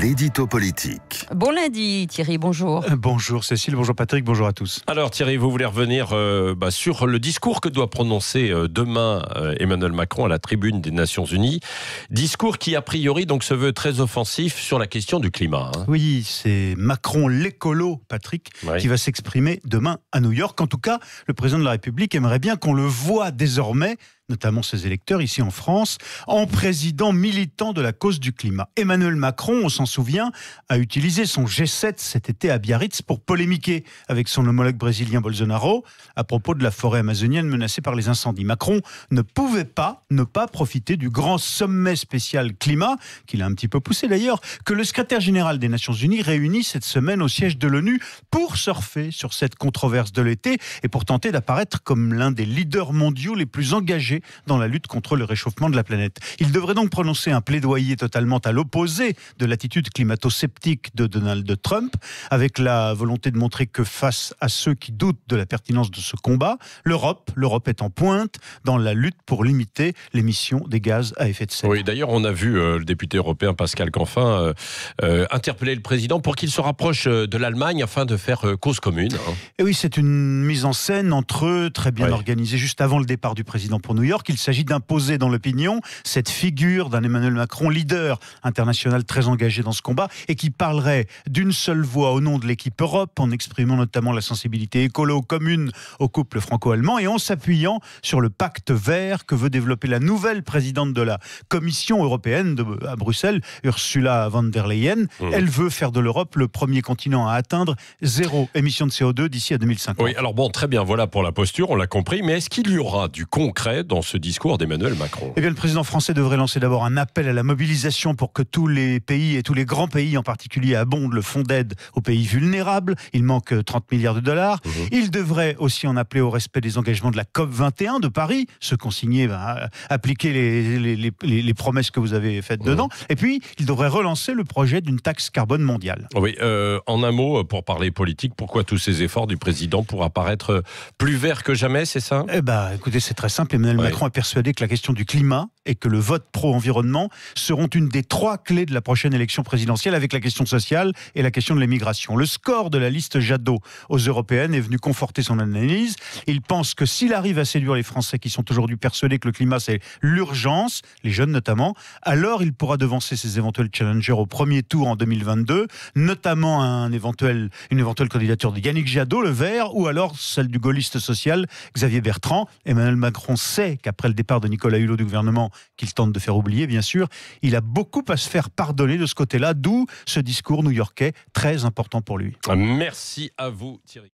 L'édito politique. Bon lundi Thierry, bonjour. Bonjour Cécile, bonjour Patrick, bonjour à tous. Alors Thierry, vous voulez revenir sur le discours que doit prononcer demain Emmanuel Macron à la tribune des Nations Unies. Discours qui a priori donc se veut très offensif sur la question du climat. Oui, c'est Macron l'écolo, Patrick, qui va s'exprimer demain à New York. En tout cas, le président de la République aimerait bien qu'on le voie désormais, notamment ses électeurs ici en France, en président militant de la cause du climat. Emmanuel Macron, on s'en souvient, a utilisé son G7 cet été à Biarritz pour polémiquer avec son homologue brésilien Bolsonaro à propos de la forêt amazonienne menacée par les incendies. Macron ne pouvait pas ne pas profiter du grand sommet spécial climat, qu'il a un petit peu poussé d'ailleurs, que le secrétaire général des Nations Unies réunit cette semaine au siège de l'ONU pour surfer sur cette controverse de l'été et pour tenter d'apparaître comme l'un des leaders mondiaux les plus engagés dans la lutte contre le réchauffement de la planète. Il devrait donc prononcer un plaidoyer totalement à l'opposé de l'attitude climato-sceptique de Donald Trump, avec la volonté de montrer que face à ceux qui doutent de la pertinence de ce combat, l'Europe est en pointe dans la lutte pour limiter l'émission des gaz à effet de serre. Oui, d'ailleurs, on a vu le député européen Pascal Canfin interpeller le président pour qu'il se rapproche de l'Allemagne afin de faire cause commune. Et oui, c'est une mise en scène entre eux, très bien organisée, juste avant le départ du président pour New York. Il s'agit d'imposer dans l'opinion cette figure d'un Emmanuel Macron, leader international très engagé dans ce combat et qui parlerait d'une seule voix au nom de l'équipe Europe, en exprimant notamment la sensibilité écolo commune au couple franco-allemand et en s'appuyant sur le pacte vert que veut développer la nouvelle présidente de la Commission européenne à Bruxelles, Ursula von der Leyen. Elle veut faire de l'Europe le premier continent à atteindre zéro émission de CO2 d'ici à 2050. Oui, alors bon, très bien, voilà pour la posture, on l'a compris, mais est-ce qu'il y aura du concret dans ce discours d'Emmanuel Macron? Eh bien, le président français devrait lancer d'abord un appel à la mobilisation pour que tous les pays, et tous les grands pays en particulier, abondent le fonds d'aide aux pays vulnérables. Il manque 30 milliards de dollars. Il devrait aussi en appeler au respect des engagements de la COP21 de Paris, ceux consignés, appliquer les promesses que vous avez faites dedans. Et puis, il devrait relancer le projet d'une taxe carbone mondiale. Oui, en un mot, pour parler politique, pourquoi tous ces efforts du président pour apparaître plus vert que jamais, c'est ça? Eh ben, écoutez, c'est très simple. Emmanuel Macron est persuadé que la question du climat et que le vote pro-environnement seront une des 3 clés de la prochaine élection présidentielle, avec la question sociale et la question de l'immigration. Le score de la liste Jadot aux européennes est venu conforter son analyse. Il pense que s'il arrive à séduire les Français qui sont aujourd'hui persuadés que le climat c'est l'urgence, les jeunes notamment, alors il pourra devancer ses éventuels challengers au premier tour en 2022, notamment une éventuelle candidature de Yannick Jadot, le Vert, ou alors celle du gaulliste social Xavier Bertrand. Emmanuel Macron sait qu'après le départ de Nicolas Hulot du gouvernement, qu'il tente de faire oublier bien sûr, il a beaucoup à se faire pardonner de ce côté-là, d'où ce discours new-yorkais très important pour lui. Merci à vous Thierry.